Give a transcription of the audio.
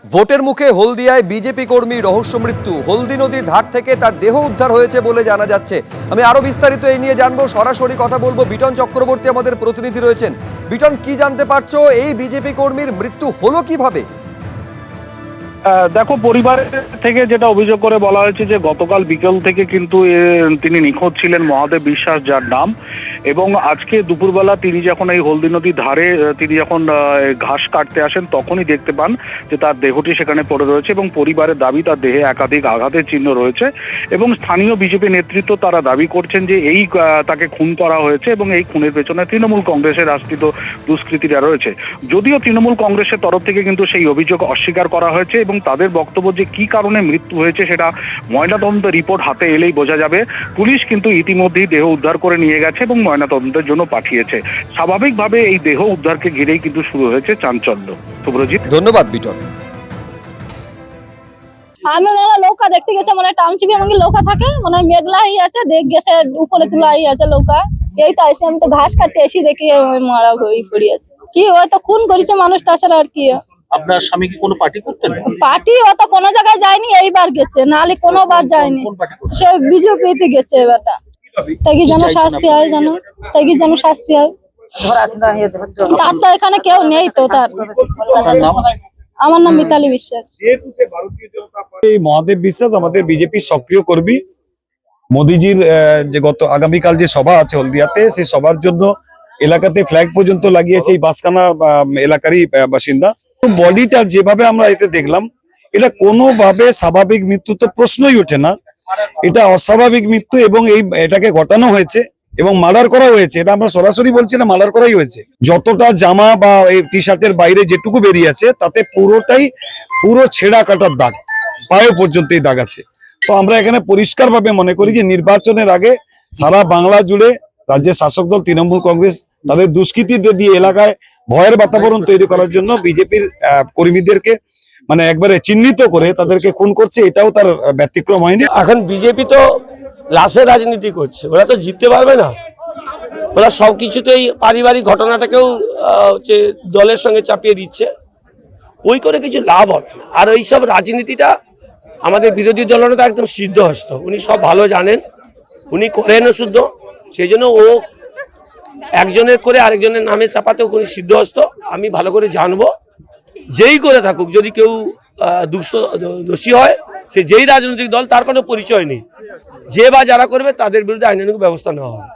ভোটের মুখে হলদিয়ায় বিজেপি কর্মী রহস্য মৃত্যু। হলদি নদীর ধার থেকে তার দেহ উদ্ধার হয়েছে বলে জানা যাচ্ছে। আমি আরো বিস্তারিত এই নিয়ে জানবো, সরাসরি কথা বলবো। বিটন চক্রবর্তী আমাদের প্রতিনিধি রয়েছেন। বিটন, কি জানতে পারছো? এই বিজেপি কর্মীর মৃত্যু হলো কিভাবে? দেখো, পরিবারের থেকে যেটা অভিযোগ করে বলা হয়েছে যে গতকাল বিকেল থেকে কিন্তু তিনি নিখোঁজ ছিলেন মহাদেব বিশ্বাস, যার নাম। এবং আজকে দুপুরবেলা তিনি যখন এই হলদি নদীর ধারে তিনি যখন ঘাস কাটতে আসেন, তখনই দেখতে পান যে তার দেহটি সেখানে পড়ে রয়েছে এবং পরিবারের দাবি তার দেহে একাধিক আঘাতের চিহ্ন রয়েছে। এবং স্থানীয় বিজেপি নেতৃত্ব তারা দাবি করছেন যে তাকে খুন করা হয়েছে এবং এই খুনের পেছনে তৃণমূল কংগ্রেসের আশ্রিত দুষ্কৃতীরা রয়েছে। যদিও তৃণমূল কংগ্রেসের তরফ থেকে কিন্তু সেই অভিযোগ অস্বীকার করা হয়েছে এবং তাদের বক্তব্য যে কি কারণে মৃত্যু হয়েছে সেটা ময়নাতদন্ত রিপোর্ট হাতে এলেই বোঝা যাবে। পুলিশ কিন্তু ইতিমধ্যেই দেহ উদ্ধার করে নিয়ে গেছে এবং ময়নাতদন্তের জন্য পাঠিয়েছে। স্বাভাবিকভাবে এই দেহ উদ্ধারকে ঘিরেই কিন্তু শুরু হয়েছে চাঞ্চল্য। শুভ্রজিৎ, ধন্যবাদ বিটন। আমি নৌকা দেখতে গেছে, মনে হয় টাউনশিপে আমাকে নৌকা থাকে, মনে হয় মেঘলা হয়ে আছে, দেখ গেছে উপরে তোলা হয়ে আছে নৌকা। এই তো আসে, আমি তো ঘাস কাটতে এসে দেখি মারা হয়ে পড়ে আছে। কি হয়তো খুন করেছে মানুষটা, ছাড়া আর কি। আপনার স্বামী কি কোনো পার্টি করতেন? পার্টি অত কোনো জায়গায় যায়নি, এইবার গেছে, নাহলে কোনোবার যায়নি। সে বিজেপিতে গেছে এবারটা। তাই কি যেন শাস্তি হয়, শাস্তি হয়। তার তো এখানে কেউ নেই তো। তার আমার নাম মিতালি বিশ্বাস। এই মহাদেব বিশ্বাস আমাদের বিজেপি সক্রিয় কর্মী। মোদিজির যে আগামীকাল যে সভা আছে হলদিয়াতে, সেই সভার জন্য এলাকাতে ফ্ল্যাগ পর্যন্ত লাগিয়েছে এই বাসখানা এলাকারই বাসিন্দা। বডিটা যেভাবে আমরা এতে দেখলাম, এটা কোনোভাবে স্বাভাবিক মৃত্যু তো প্রশ্নই ওঠে না। এটা অস্বাভাবিক মৃত্যু এবং এটাকে ঘটানো হয়েছে এবং মার্ডার করা হয়েছে। এটা আমরা সরাসরি বলছি না, মার্ডার করাই হয়েছে। যতটা জামা বা এই টি শার্টের বাইরে যেটুকু বেরিয়ে আছে, তাতে পুরো ছেঁড়া কাটার দাগ, পায়ে পর্যন্ত এই দাগ আছে। তো আমরা এখানে পরিষ্কারভাবে মনে করি যে নির্বাচনের আগে সারা বাংলা জুড়ে রাজ্যের শাসক দল তৃণমূল কংগ্রেস তাদের দুষ্কৃতীদের দিয়ে এলাকায় ভয়ের বাতাবরণ তৈরি করার জন্য বিজেপির কর্মীদেরকে মানে একবারে চিহ্নিত করে তাদেরকে খুন করছে। এটাও তার ব্যতিক্রম হয়নি। এখন বিজেপি তো লাশের রাজনীতি করছে, ওরা তো জিততে পারবে না। ওরা সবকিছুতেই পারিবারিক ঘটনাটাকেও দলের সঙ্গে চাপিয়ে দিচ্ছে। ওই করে কিছু লাভ হবে না। আর ওইসব রাজনীতিটা আমাদের বিরোধী দলনেতা একদম সিদ্ধহস্ত, উনি সব ভালো জানেন, উনি করেনও শুদ্ধ। সেই জন্য ও একজনের করে আরেকজনের নামে চাপাতেও উনি সিদ্ধহস্ত। আমি ভালো করে জানবো, যেই করে থাকুক, যদি কেউ দোষী হয়, সে যেই রাজনৈতিক দল, তার কোনো পরিচয় নেই, যে বা যারা করবে তাদের বিরুদ্ধে আইনানুগ ব্যবস্থা নেওয়া হবে।